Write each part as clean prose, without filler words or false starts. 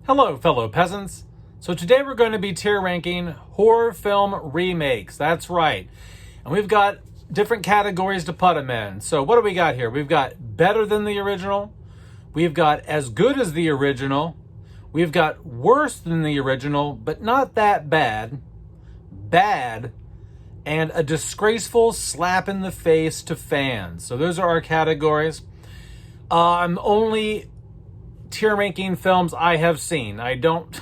Hello, fellow peasants. So today we're going to be tier ranking horror film remakes. That's right. And we've got different categories to put them in. So what do we got here? We've got better than the original. We've got as good as the original. We've got worse than the original, but not that bad. Bad. And a disgraceful slap in the face to fans. So those are our categories. I'm only tier ranking films I have seen. I don't,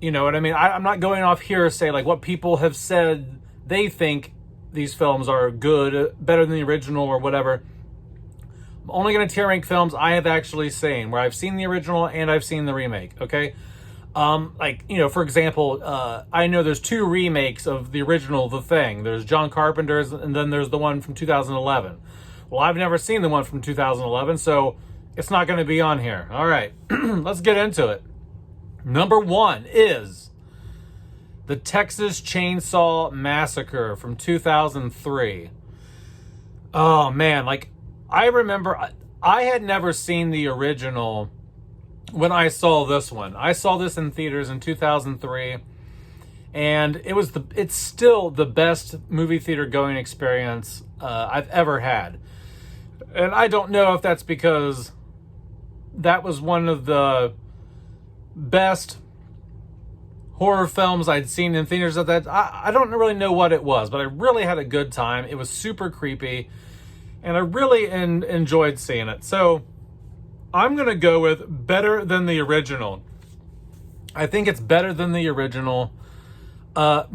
you know what I mean? I'm not going off hearsay like what people have said they think these films are good, better than the original or whatever. I'm only going to tier rank films I have actually seen, where I've seen the original and I've seen the remake, okay? For example, I know there's two remakes of the original The Thing. There's John Carpenter's, and then there's the one from 2011. Well, I've never seen the one from 2011, so it's not going to be on here. All right, let's get into it. Number one is the Texas Chainsaw Massacre from 2003. Oh, man, I remember I had never seen the original when I saw this one. I saw this in theaters in 2003, and it's still the best movie theater going experience I've ever had. And I don't know if that's because that was one of the best horror films I'd seen in theaters at that. I don't really know what it was, but I really had a good time. It was super creepy, and I really enjoyed seeing it. So I'm going to go with better than the original. I think it's better than the original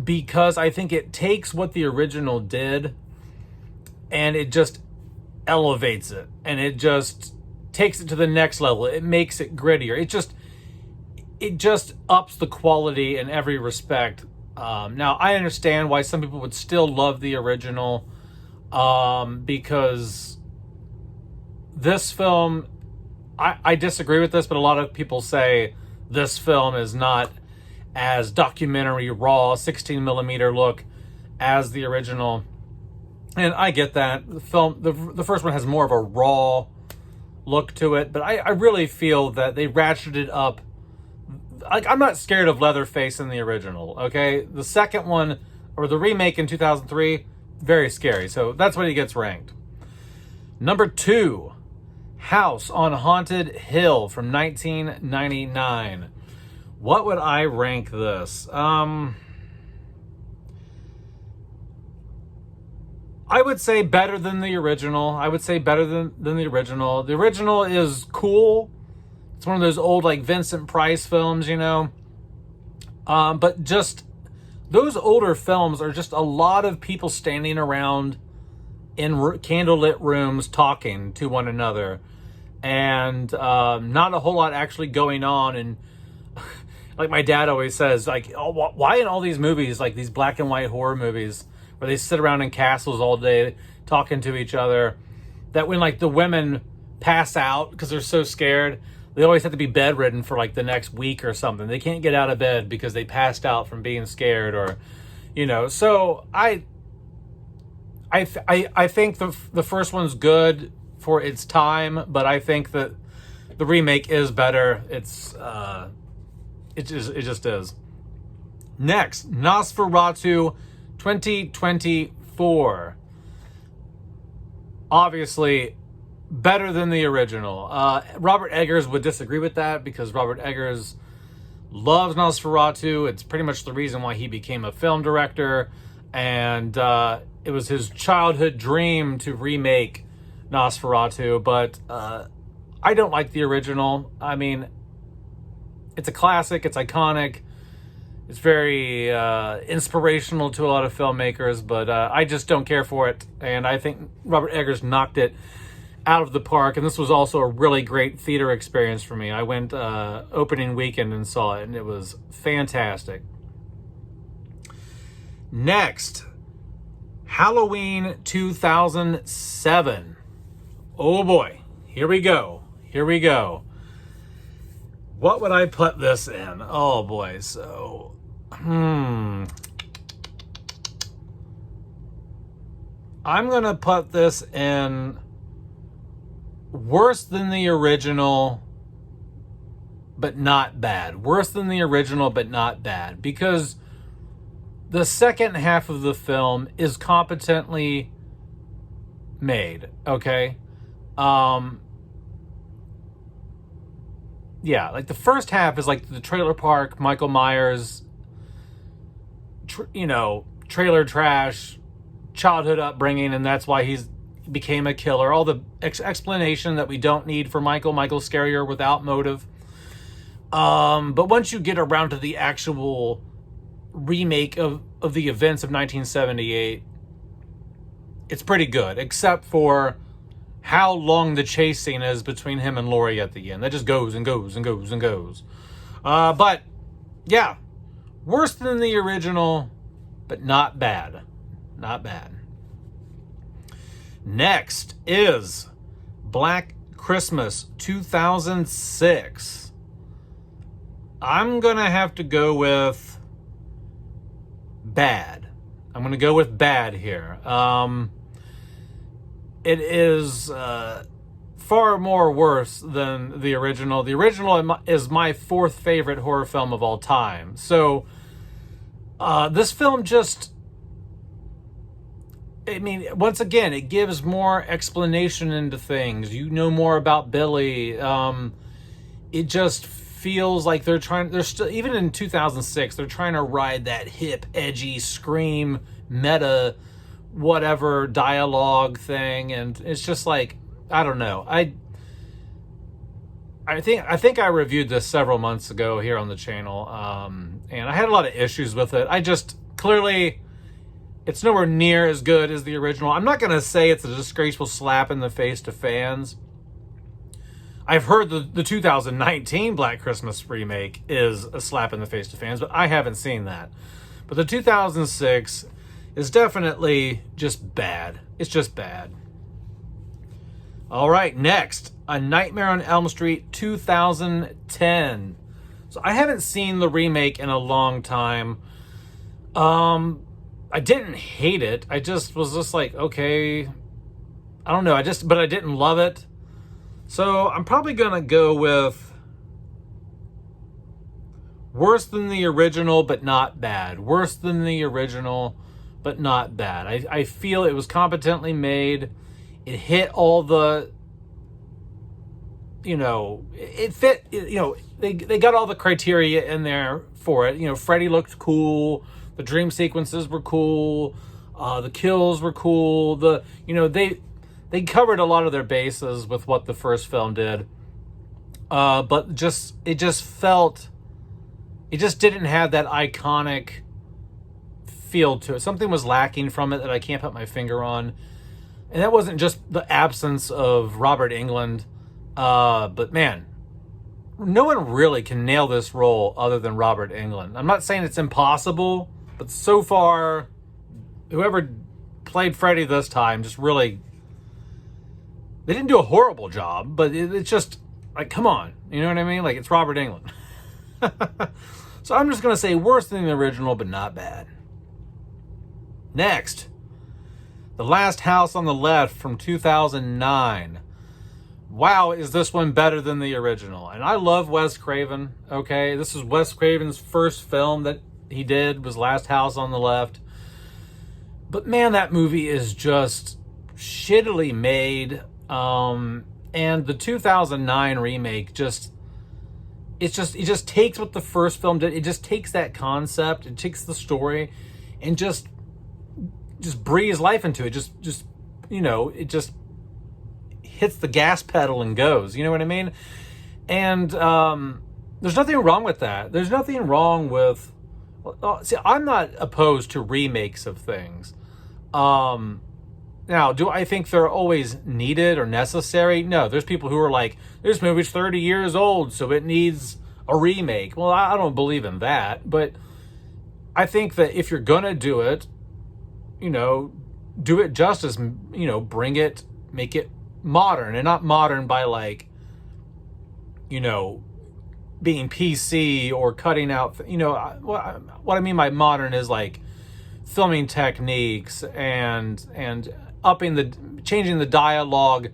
because I think it takes what the original did and it just elevates it, and it just takes it to the next level. It makes it grittier. It just ups the quality in every respect. Now, I understand why some people would still love the original because this film, I disagree with this, but a lot of people say this film is not as documentary, raw, 16 millimeter look as the original. And I get that. The first one has more of a raw look to it, but I really feel that they ratcheted up. I'm not scared of Leatherface in the original, okay? The second one, or the remake in 2003, very scary. So that's when he gets ranked. Number two, House on Haunted Hill from 1999. What would I rank this? I would say better than the original. I would say better than the original. The original is cool. It's one of those old, Vincent Price films, you know. But just those older films are just a lot of people standing around in candlelit rooms talking to one another. And not a whole lot actually going on. And like my dad always says, why in all these movies, these black and white horror movies, where they sit around in castles all day talking to each other, that when the women pass out because they're so scared, they always have to be bedridden for the next week or something. They can't get out of bed because they passed out from being scared, or so I think the first one's good for its time, but I think that the remake is better. It just is. Next, Nosferatu 2024. Obviously better than the original. Robert Eggers would disagree with that because Robert Eggers loves Nosferatu. It's pretty much the reason why he became a film director, and it was his childhood dream to remake Nosferatu, but I don't like the original. I mean, it's a classic, it's iconic, it's very inspirational to a lot of filmmakers, but I just don't care for it. And I think Robert Eggers knocked it out of the park. And this was also a really great theater experience for me. I went opening weekend and saw it, and it was fantastic. Next, Halloween 2007. Oh boy, here we go. What would I put this in? Oh boy, so I'm gonna put this in worse than the original, but not bad. Worse than the original, but not bad. Because the second half of the film is competently made, okay? Yeah, like the first half is like the trailer park, Michael Myers, trailer trash, childhood upbringing, and that's why he's became a killer. All the explanation that we don't need for Michael's scarier without motive. But once you get around to the actual remake of the events of 1978, it's pretty good, except for how long the chase scene is between him and Laurie at the end. That just goes and goes and goes and goes. But yeah, worse than the original, but not bad. Not bad. Next is Black Christmas 2006. I'm going to have to go with bad. I'm going to go with bad here. It is far more worse than the original. The original is my fourth favorite horror film of all time. So this film just, I mean, once again, it gives more explanation into things. You know more about Billy. It just feels like they're still, even in 2006, they're trying to ride that hip, edgy, scream, meta, whatever dialogue thing. And it's just like, I don't know. I think I reviewed this several months ago here on the channel. And I had a lot of issues with it. I just, clearly, it's nowhere near as good as the original. I'm not going to say it's a disgraceful slap in the face to fans. I've heard the 2019 Black Christmas remake is a slap in the face to fans, but I haven't seen that. But the 2006 is definitely just bad. It's just bad. All right, next, A Nightmare on Elm Street 2010. So I haven't seen the remake in a long time. I didn't hate it. I just was just like, okay, I don't know. But I didn't love it. So I'm probably going to go with worse than the original, but not bad. Worse than the original, but not bad. I feel it was competently made. It hit all the, it fit, they got all the criteria in there for it. Freddy looked cool. The dream sequences were cool. The kills were cool. They covered a lot of their bases with what the first film did. But it just didn't have that iconic feel to it. Something was lacking from it that I can't put my finger on. And that wasn't just the absence of Robert Englund. But man, no one really can nail this role other than Robert Englund. I'm not saying it's impossible, but so far, whoever played Freddy this time just really, they didn't do a horrible job, but it's just like, come on, you know what I mean? Like, it's Robert Englund. So I'm just going to say worse than the original, but not bad. Next, The Last House on the Left from 2009. Wow, is this one better than the original? And I love Wes Craven, okay? This is Wes Craven's first film that he did, was Last House on the Left. But man, that movie is just shittily made. And the 2009 remake it just takes what the first film did. It just takes that concept, it takes the story, and just breathes life into it. It just hits the gas pedal and goes. You know what I mean? And there's nothing wrong with that. There's nothing wrong with. See, I'm not opposed to remakes of things. Now, do I think they're always needed or necessary? No. There's people who are like, this movie's 30 years old, so it needs a remake. Well, I don't believe in that. But I think that if you're going to do it, do it justice, bring it, make it modern, and not modern by like, being PC or cutting out, what I mean by modern is like filming techniques and changing the dialogue,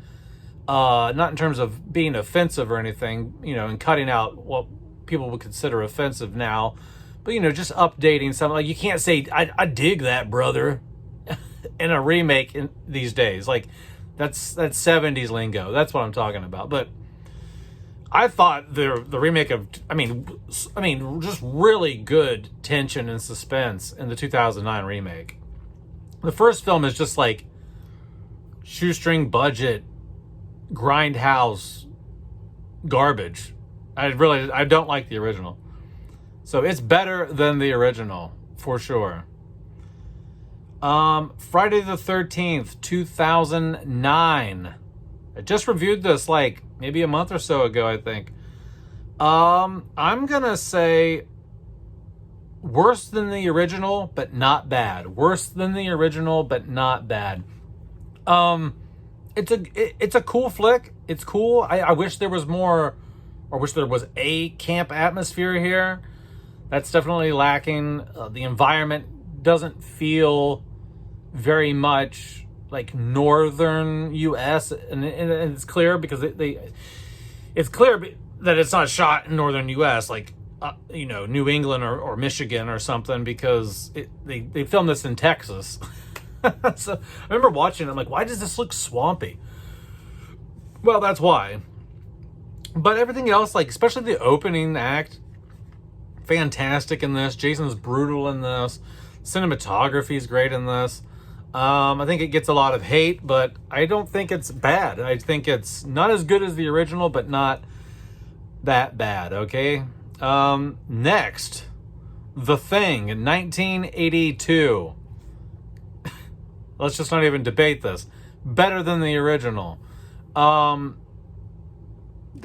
not in terms of being offensive or anything, and cutting out people would consider offensive now. But, you know, just updating something. Like, you can't say, I dig that, brother, in a remake these days. Like, that's 70s lingo. That's what I'm talking about. But I thought the remake of, I mean, just really good tension and suspense in the 2009 remake. The first film is just like shoestring budget, grindhouse garbage. I don't like the original. So it's better than the original, for sure. Friday the 13th, 2009. I just reviewed this like maybe a month or so ago, I think. I'm gonna say worse than the original, but not bad. Worse than the original, but not bad. It's a cool flick. It's cool. I wish there was more, or wish there was a camp atmosphere here. That's definitely lacking. The environment doesn't feel very much like northern U.S. and it's clear because it's clear that it's not shot in northern U.S. like you know, New England or Michigan or something, because they filmed this in Texas. So I remember watching it, I'm like, why does this look swampy? Well, that's why. But everything else, like especially the opening act, fantastic in this. Jason's brutal in this. Cinematography is great in this. I think it gets a lot of hate, but I don't think it's bad. I think it's not as good as the original, but not that bad, okay? Next, The Thing in 1982. Let's just not even debate this. Better than the original. I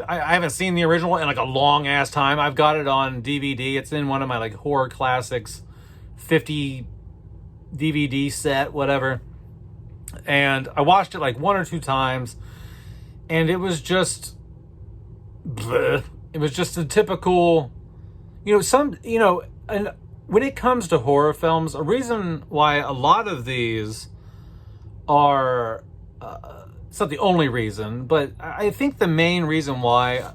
haven't seen the original in like a long ass time. I've got it on DVD. It's in one of my like horror classics 50 DVD set, whatever. And I watched it like one or two times, and it was just bleh. It was just a typical, and when it comes to horror films, a reason why a lot of these are it's not the only reason, but I think the main reason why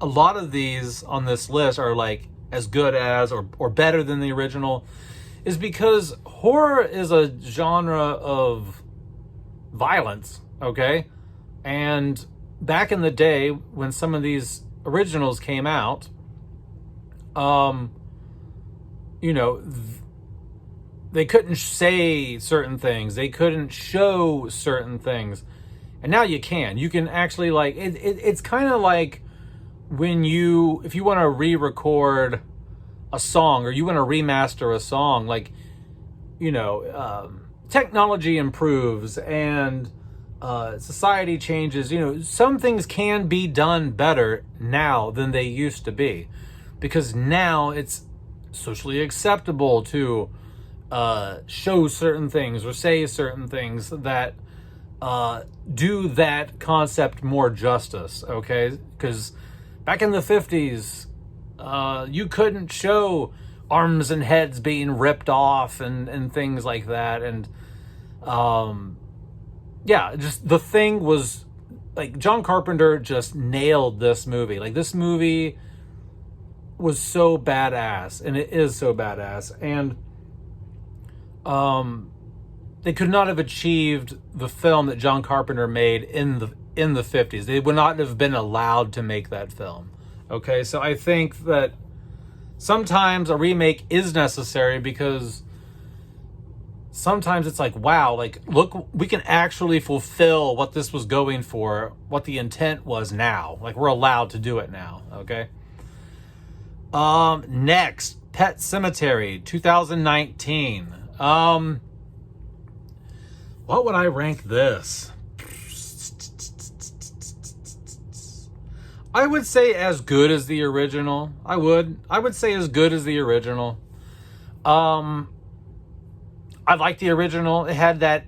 a lot of these on this list are like as good as or better than the original is because horror is a genre of violence, okay? And back in the day when some of these originals came out, they couldn't say certain things. They couldn't show certain things. And now you can. You can actually like, it's kind of like when if you want to re-record a song or you want to remaster a song, like, technology improves and society changes. Some things can be done better now than they used to be, because now it's socially acceptable to show certain things or say certain things that do that concept more justice, okay? Because back in the 50s, you couldn't show arms and heads being ripped off and things like that. And just The Thing was like, John Carpenter just nailed this movie. Like, this movie was so badass, and it is so badass. And they could not have achieved the film that John Carpenter made in the 50s. They would not have been allowed to make that film. Okay, so I think that sometimes a remake is necessary, because sometimes it's like, wow, like, look, we can actually fulfill what this was going for, what the intent was now. Like, we're allowed to do it now, okay? Next, Pet Sematary, 2019. What would I rank this? I would say as good as the original. I would say as good as the original. I like the original. It had that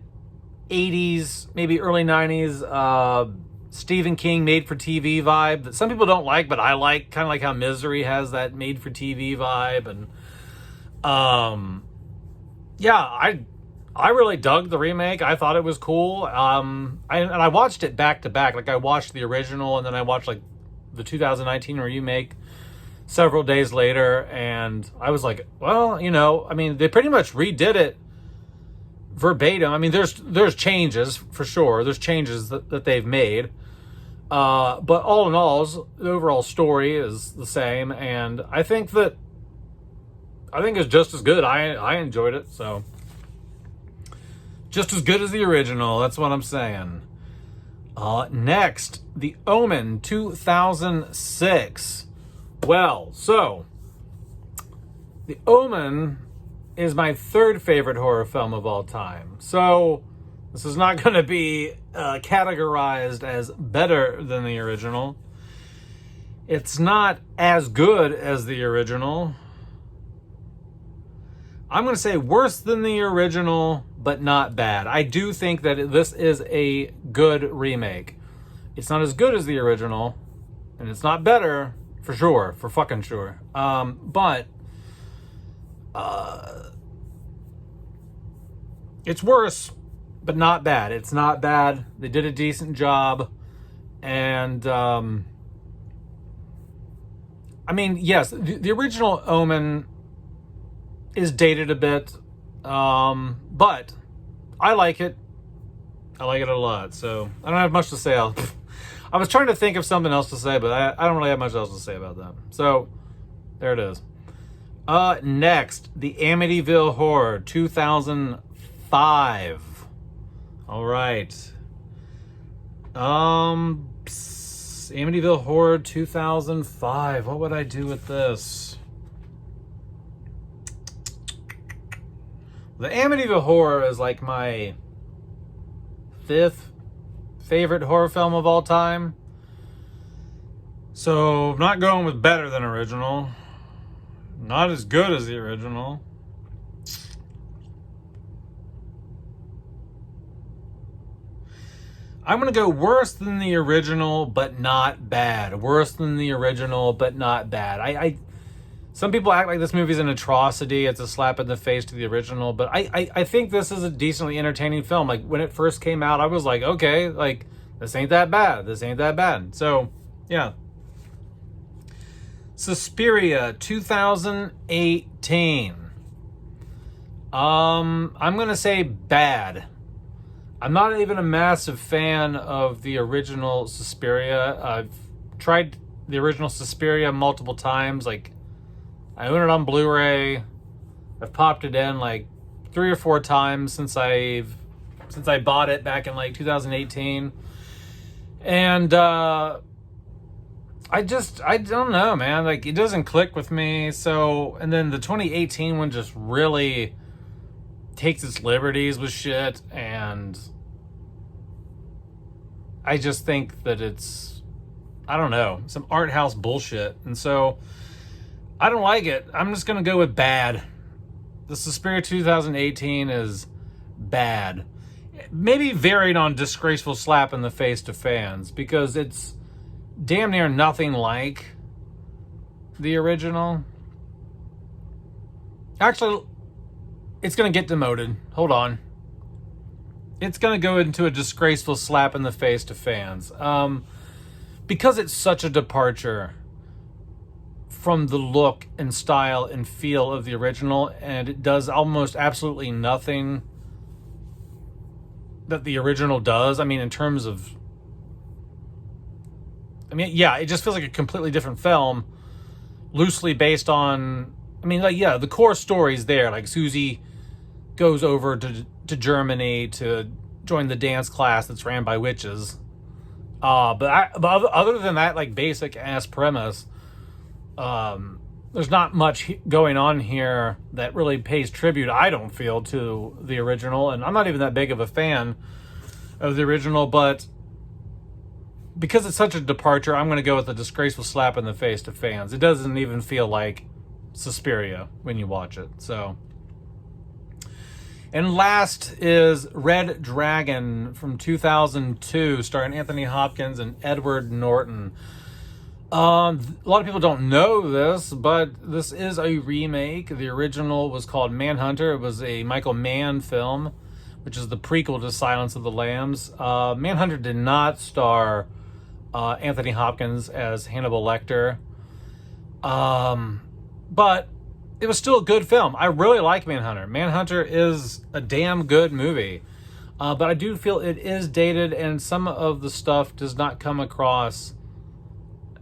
80s, maybe early 90s Stephen King made-for-TV vibe that some people don't like, but I like. Kind of like how Misery has that made-for-TV vibe. And I really dug the remake. I thought it was cool. I watched it back to back. Like, I watched the original, and then I watched like the 2019 remake several days later, and I was like, well, you know, I mean, they pretty much redid it verbatim. I mean, there's changes for sure. There's changes that they've made. But all in all, the overall story is the same, and I think it's just as good. I enjoyed it, so just as good as the original. That's what I'm saying. Next, The Omen 2006. Well, so The Omen is my third favorite horror film of all time. So this is not going to be categorized as better than the original. It's not as good as the original. I'm going to say worse than the original, but not bad. I do think that this is a good remake. It's not as good as the original, and it's not better, for sure, for fucking sure. But it's worse, but not bad. It's not bad. They did a decent job. And, I mean, yes, the original Omen is dated a bit, but I like it. I like it a lot, so I don't have much to say. I was trying to think of something else to say, but I don't really have much else to say about that. So, there it is. Next, the Amityville Horror 2005. All right. Amityville Horror 2005. What would I do with this? The Amityville Horror is like my fifth favorite horror film of all time. So, I'm not going with better than original. Not as good as the original. I'm going to go worse than the original, but not bad. Worse than the original, but not bad. Some people act like this movie's an atrocity. It's a slap in the face to the original. But I think this is a decently entertaining film. Like, when it first came out, I was like, okay, like, this ain't that bad. This ain't that bad. So, yeah. Suspiria 2018. I'm going to say bad. I'm not even a massive fan of the original Suspiria. I've tried the original Suspiria multiple times. Like, I own it on Blu-ray. I've popped it in like 3 or 4 times since I bought it back in like 2018. And I don't know, man. Like, it doesn't click with me. So, and then the 2018 one just really takes its liberties with shit, and I just think that it's, I don't know, some art house bullshit. And so I don't like it. I'm just going to go with bad. The Suspiria 2018 is bad. Maybe varied on disgraceful slap in the face to fans, because it's damn near nothing like the original. Actually, it's going to get demoted. Hold on. It's going to go into a disgraceful slap in the face to fans. Because it's such a departure from the look and style and feel of the original, and it does almost absolutely nothing that the original does. I mean, in terms of, yeah, it just feels like a completely different film, loosely based on, the core story's there. Like, Susie goes over to Germany to join the dance class that's ran by witches. But other than that, like, basic ass premise, there's not much going on here that really pays tribute, I don't feel, to the original. And I'm not even that big of a fan of the original, but because it's such a departure, I'm going to go with a disgraceful slap in the face to fans. It doesn't even feel like Suspiria when you watch it. So, and last is Red Dragon from 2002, starring Anthony Hopkins and Edward Norton. A lot of people don't know this, but this is a remake. The original was called Manhunter. It was a Michael Mann film, which is the prequel to Silence of the Lambs. Manhunter did not star Anthony Hopkins as Hannibal Lecter. But it was still a good film. I really like Manhunter. Manhunter is a damn good movie. But I do feel it is dated, and some of the stuff does not come across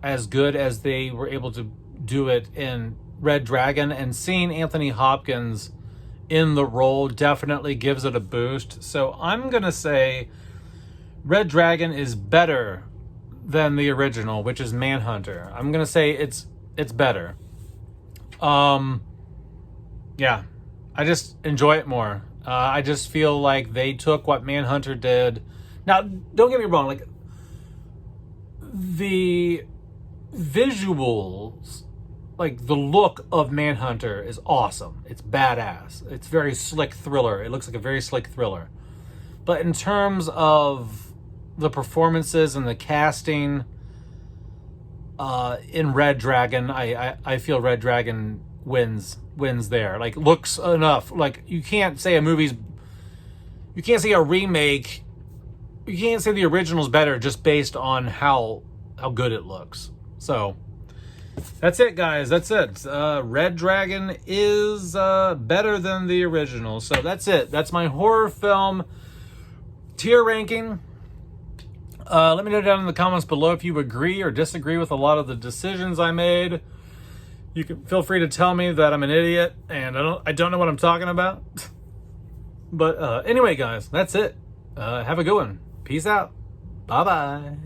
as good as they were able to do it in Red Dragon. And seeing Anthony Hopkins in the role definitely gives it a boost. So I'm going to say Red Dragon is better than the original, which is Manhunter. I'm going to say it's better. Yeah, I just enjoy it more. I just feel like they took what Manhunter did. Now, don't get me wrong, like the visuals, like the look of Manhunter is awesome. It's badass. It's very slick thriller. It looks like a very slick thriller. But in terms of the performances and the casting in Red Dragon, I feel Red Dragon wins there. Like, looks enough. Like, you can't say a remake, you can't say the original's better just based on how good it looks. So that's it, guys. That's it. Red Dragon is better than the original. So that's it. That's my horror film tier ranking. Let me know down in the comments below if you agree or disagree with a lot of the decisions I made. You can feel free to tell me that I'm an idiot and I don't know what I'm talking about. But anyway, guys, that's it. Have a good one. Peace out. Bye-bye.